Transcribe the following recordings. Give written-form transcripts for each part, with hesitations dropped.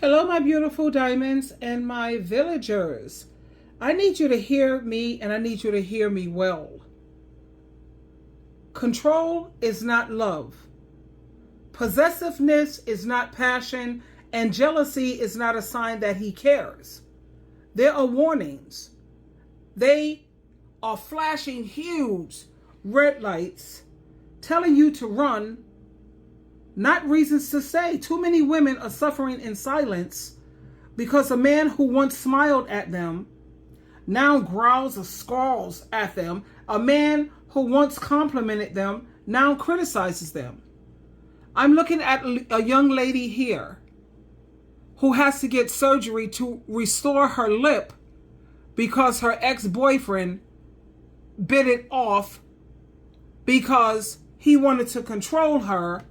Hello, my beautiful diamonds and my villagers. I need you to hear me, and I need you to hear me well. Control is not love. Possessiveness is not passion, and jealousy is not a sign that he cares. There are warnings. They are flashing huge red lights telling you to run, not reasons to stay. Too many women are suffering in silence because a man who once smiled at them now growls or scowls at them. A man who once complimented them now criticizes them. I'm looking at a young lady here who has to get surgery to restore her lip because her ex-boyfriend bit it off because he wanted to control her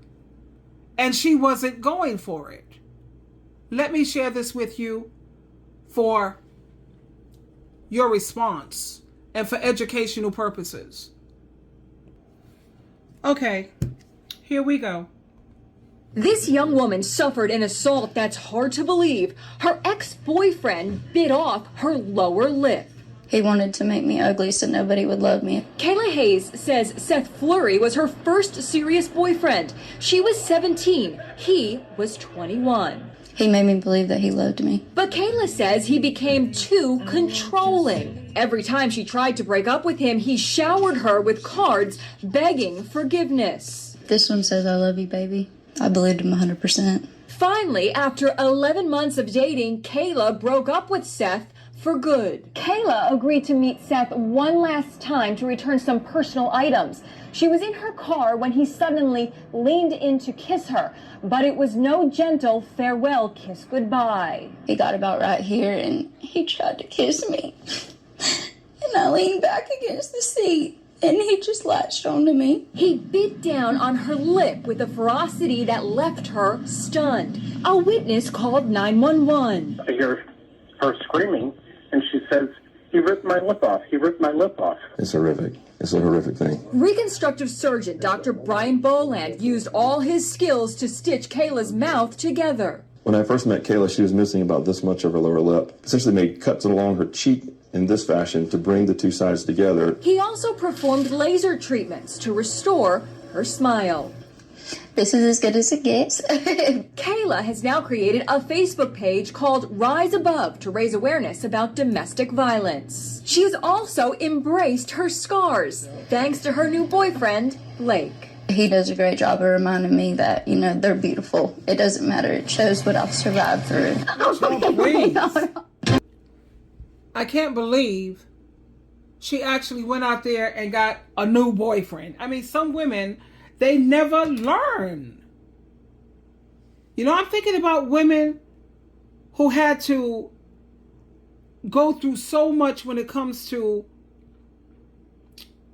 and she wasn't going for it. Let me share this with you for your response and for educational purposes. Okay, here we go. This young woman suffered an assault that's hard to believe. Her ex-boyfriend bit off her lower lip. He wanted to make me ugly so nobody would love me. Kayla Hayes says Seth Fleury was her first serious boyfriend. She was 17. He was 21. He made me believe that he loved me. But Kayla says he became too controlling. Every time she tried to break up with him, he showered her with cards begging forgiveness. This one says, "I love you, baby." I believed him 100%. Finally, after 11 months of dating, Kayla broke up with Seth for good. Kayla agreed to meet Seth one last time to return some personal items. She was in her car when he suddenly leaned in to kiss her, but it was no gentle farewell kiss goodbye. He got about right here and he tried to kiss me. And I leaned back against the seat and he just latched onto me. He bit down on her lip with a ferocity that left her stunned. A witness called 911. I hear her screaming, and she says, "He ripped my lip off. He ripped my lip off." It's horrific. It's a horrific thing. Reconstructive surgeon Dr. Brian Boland used all his skills to stitch Kayla's mouth together. When I first met Kayla, she was missing about this much of her lower lip. Essentially made cuts along her cheek in this fashion to bring the two sides together. He also performed laser treatments to restore her smile. This is as good as it gets. Kayla has now created a Facebook page called Rise Above to raise awareness about domestic violence. She has also embraced her scars, thanks to her new boyfriend, Blake. He does a great job of reminding me that, they're beautiful. It doesn't matter. It shows what I've survived through. Oh, please. I can't believe she actually went out there and got a new boyfriend. I mean, some women, they never learn. I'm thinking about women who had to go through so much when it comes to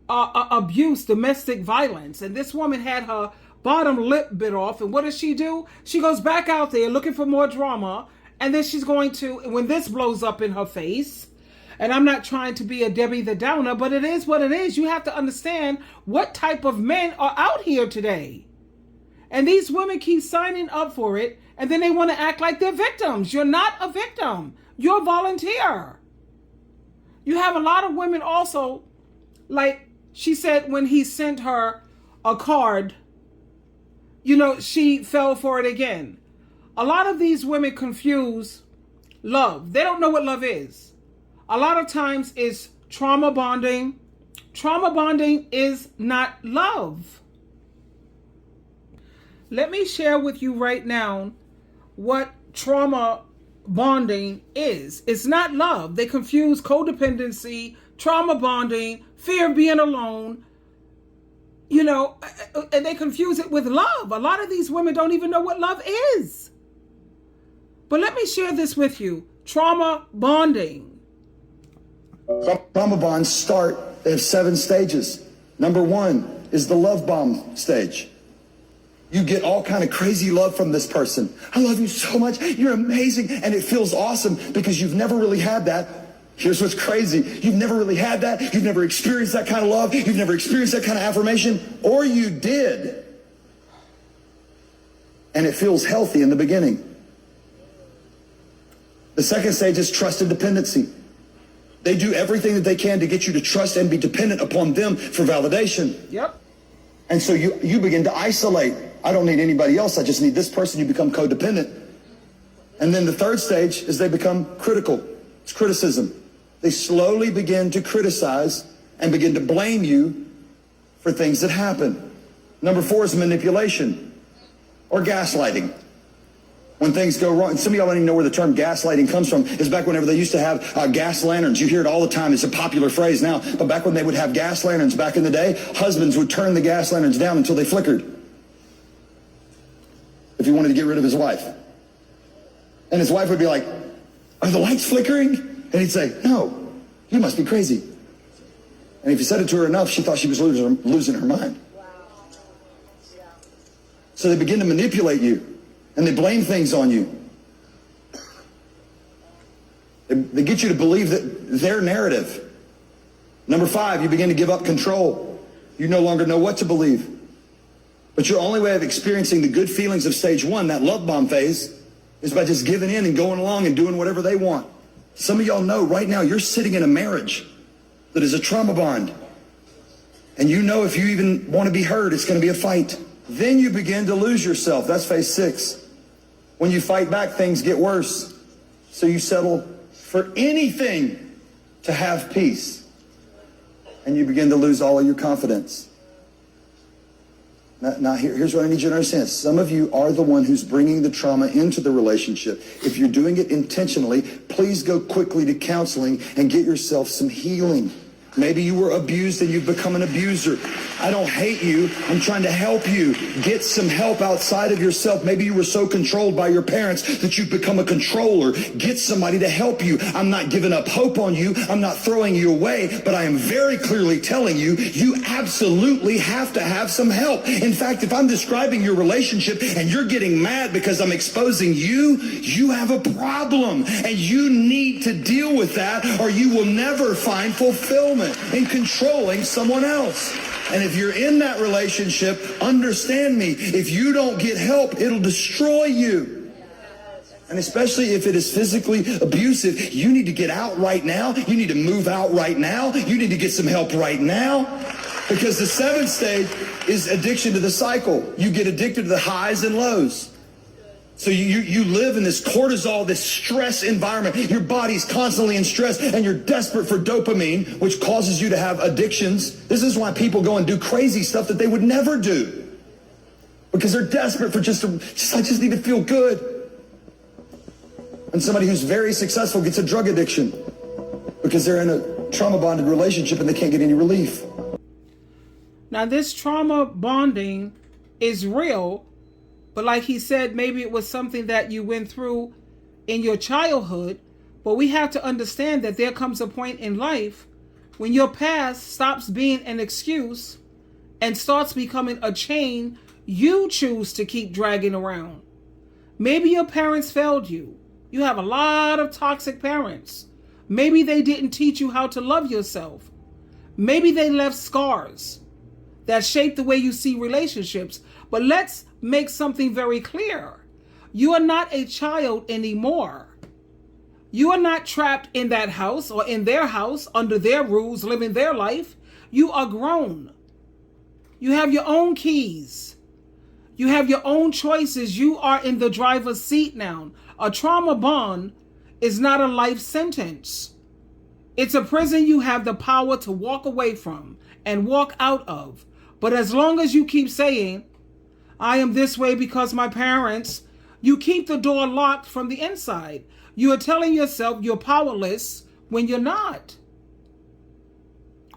abuse, domestic violence. And this woman had her bottom lip bit off. And what does she do? She goes back out there looking for more drama. And then she's going to, when this blows up in her face, and I'm not trying to be a Debbie the Downer, but it is what it is. You have to understand what type of men are out here today. And these women keep signing up for it, and then they want to act like they're victims. You're not a victim. You're a volunteer. You have a lot of women also, like she said when he sent her a card, she fell for it again. A lot of these women confuse love. They don't know what love is. A lot of times it's trauma bonding. Trauma bonding is not love. Let me share with you right now what trauma bonding is. It's not love. They confuse codependency, trauma bonding, fear of being alone, and they confuse it with love. A lot of these women don't even know what love is. But let me share this with you. Trauma bonding. Trauma bonds start, they have 7 stages. Number 1 is the love bomb stage. You get all kind of crazy love from this person. I love you so much. You're amazing. And it feels awesome because you've never really had that. Here's what's crazy. You've never really had that. You've never experienced that kind of love. You've never experienced that kind of affirmation. Or you did. And it feels healthy in the beginning. The second stage is trust and dependency. They do everything that they can to get you to trust and be dependent upon them for validation. Yep. And so you begin to isolate. I don't need anybody else. I just need this person. You become codependent. And then the third stage is they become critical. It's criticism. They slowly begin to criticize and begin to blame you for things that happen. Number 4 is manipulation or gaslighting. When things go wrong, and some of y'all don't even know where the term gaslighting comes from. It's back whenever they used to have gas lanterns. You hear it all the time. It's a popular phrase now. But back when they would have gas lanterns back in the day, husbands would turn the gas lanterns down until they flickered if he wanted to get rid of his wife. And his wife would be like, are the lights flickering? And he'd say, no, you must be crazy. And if he said it to her enough, she thought she was losing her mind. So they begin to manipulate you. And they blame things on you. They get you to believe that their narrative. Number 5, you begin to give up control. You no longer know what to believe. But your only way of experiencing the good feelings of stage 1, that love bomb phase, is by just giving in and going along and doing whatever they want. Some of y'all know right now you're sitting in a marriage that is a trauma bond. And you know if you even want to be heard, it's going to be a fight. Then you begin to lose yourself. That's phase 6. When you fight back, things get worse. So you settle for anything to have peace. And you begin to lose all of your confidence. Now here's what I need you to understand. Some of you are the one who's bringing the trauma into the relationship. If you're doing it intentionally, please go quickly to counseling and get yourself some healing. Maybe you were abused and you've become an abuser. I don't hate you. I'm trying to help you. Get some help outside of yourself. Maybe you were so controlled by your parents that you've become a controller. Get somebody to help you. I'm not giving up hope on you. I'm not throwing you away, but I am very clearly telling you, you absolutely have to have some help. In fact, if I'm describing your relationship and you're getting mad because I'm exposing you, you have a problem and you need to deal with that or you will never find fulfillment in controlling someone else. And if you're in that relationship, understand me, if you don't get help, it'll destroy you. And especially if it is physically abusive, you need to get out right now. You need to move out right now. You need to get some help right now. Because the 7th stage is addiction to the cycle. You get addicted to the highs and lows. So you live in this cortisol, this stress environment. Your body's constantly in stress and you're desperate for dopamine, which causes you to have addictions. This is why people go and do crazy stuff that they would never do. Because they're desperate for I just need to feel good. And somebody who's very successful gets a drug addiction because they're in a trauma bonded relationship and they can't get any relief. Now this trauma bonding is real. But like he said, maybe it was something that you went through in your childhood. But we have to understand that there comes a point in life when your past stops being an excuse and starts becoming a chain you choose to keep dragging around. Maybe your parents failed you. You have a lot of toxic parents. Maybe they didn't teach you how to love yourself. Maybe they left scars that shape the way you see relationships. But let's make something very clear. You are not a child anymore. You are not trapped in that house or in their house under their rules, living their life. You are grown. You have your own keys. You have your own choices. You are in the driver's seat now. A trauma bond is not a life sentence. It's a prison you have the power to walk away from and walk out of. But as long as you keep saying, I am this way because my parents, you keep the door locked from the inside. You are telling yourself you're powerless when you're not.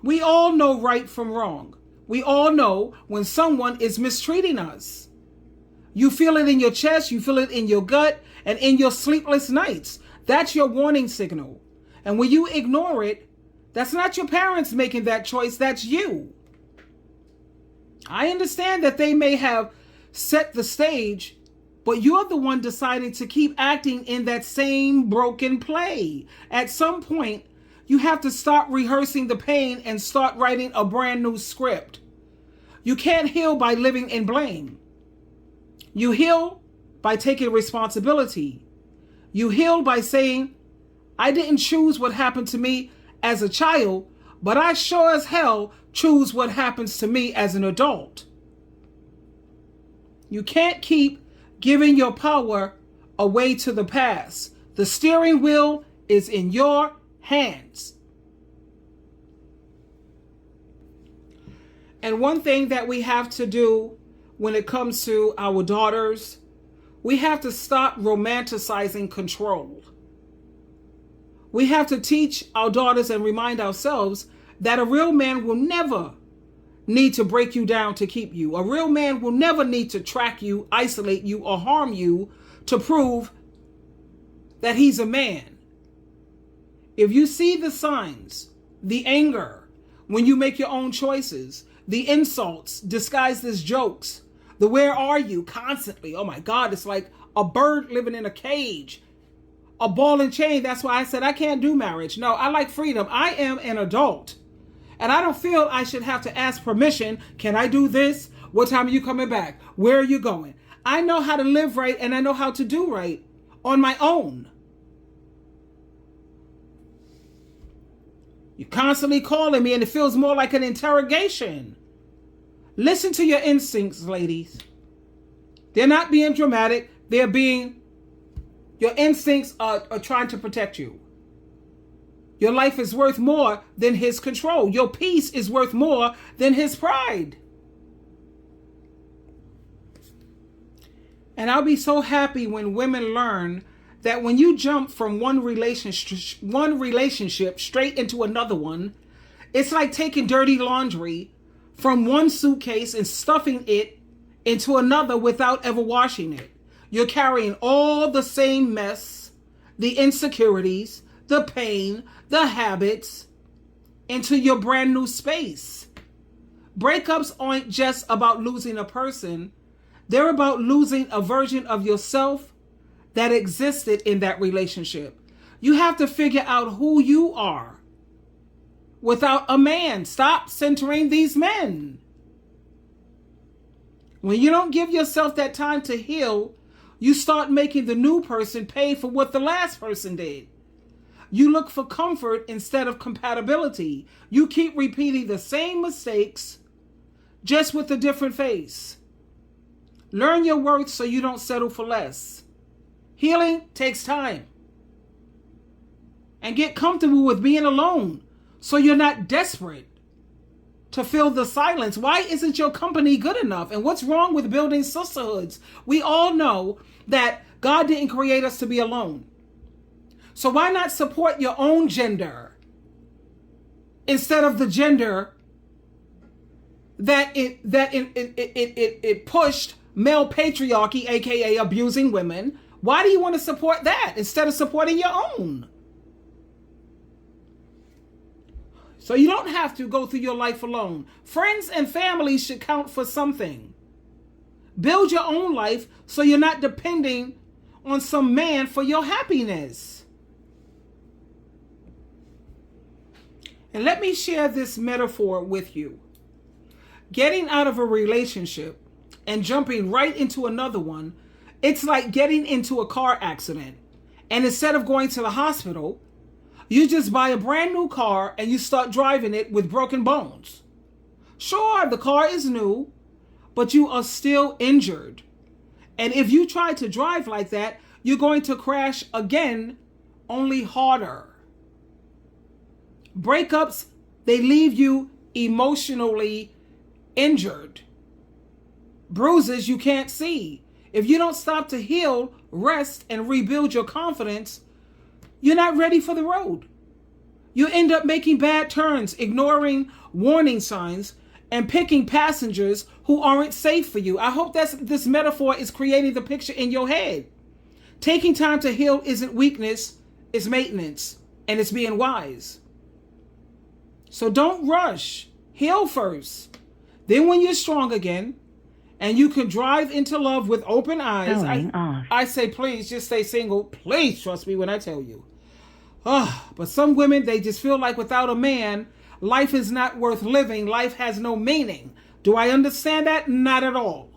We all know right from wrong. We all know when someone is mistreating us. You feel it in your chest, you feel it in your gut, and in your sleepless nights. That's your warning signal. And when you ignore it, that's not your parents making that choice, that's you. I understand that they may have set the stage, but you're the one deciding to keep acting in that same broken play. At some point, you have to stop rehearsing the pain and start writing a brand new script. You can't heal by living in blame. You heal by taking responsibility. You heal by saying, I didn't choose what happened to me as a child, but I sure as hell choose what happens to me as an adult. You can't keep giving your power away to the past. The steering wheel is in your hands. And one thing that we have to do when it comes to our daughters, we have to stop romanticizing control. We have to teach our daughters and remind ourselves that a real man will never need to break you down to keep you. A real man will never need to track you, isolate you, or harm you to prove that he's a man. If you see the signs, the anger, when you make your own choices, the insults disguised as jokes, the where are you constantly, oh my God, it's like a bird living in a cage, a ball and chain. That's why I said I can't do marriage. No, I like freedom. I am an adult. And I don't feel I should have to ask permission. Can I do this? What time are you coming back? Where are you going? I know how to live right and I know how to do right on my own. You're constantly calling me and it feels more like an interrogation. Listen to your instincts, ladies. They're not being dramatic. They're being, your instincts are trying to protect you. Your life is worth more than his control. Your peace is worth more than his pride. And I'll be so happy when women learn that when you jump from one relationship straight into another one, it's like taking dirty laundry from one suitcase and stuffing it into another without ever washing it. You're carrying all the same mess, the insecurities, the pain, the habits into your brand new space. Breakups aren't just about losing a person. They're about losing a version of yourself that existed in that relationship. You have to figure out who you are without a man. Stop centering these men. When you don't give yourself that time to heal, you start making the new person pay for what the last person did. You look for comfort instead of compatibility. You keep repeating the same mistakes, just with a different face. Learn your worth so you don't settle for less. Healing takes time. And get comfortable with being alone so you're not desperate to fill the silence. Why isn't your company good enough? And what's wrong with building sisterhoods? We all know that God didn't create us to be alone. So why not support your own gender instead of the gender that it pushed male patriarchy, aka abusing women? Why do you want to support that instead of supporting your own? So you don't have to go through your life alone. Friends and family should count for something. Build your own life so you're not depending on some man for your happiness. And let me share this metaphor with you. Getting out of a relationship and jumping right into another one, it's like getting into a car accident. And instead of going to the hospital, you just buy a brand new car and you start driving it with broken bones. Sure, the car is new, but you are still injured. And if you try to drive like that, you're going to crash again, only harder. Breakups, they leave you emotionally injured. Bruises you can't see. If you don't stop to heal, rest, and rebuild your confidence, you're not ready for the road. You end up making bad turns, ignoring warning signs, and picking passengers who aren't safe for you. I hope this metaphor is creating the picture in your head. Taking time to heal isn't weakness, it's maintenance, and it's being wise. So don't rush. Heal first. Then when you're strong again, and you can drive into love with open eyes, I say, please just stay single. Please trust me when I tell you. But some women, they just feel like without a man, life is not worth living. Life has no meaning. Do I understand that? Not at all.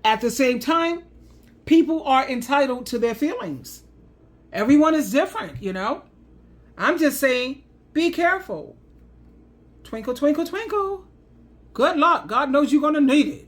At the same time, people are entitled to their feelings. Everyone is different, you know. I'm just saying, be careful. Twinkle, twinkle, twinkle. Good luck. God knows you're going to need it.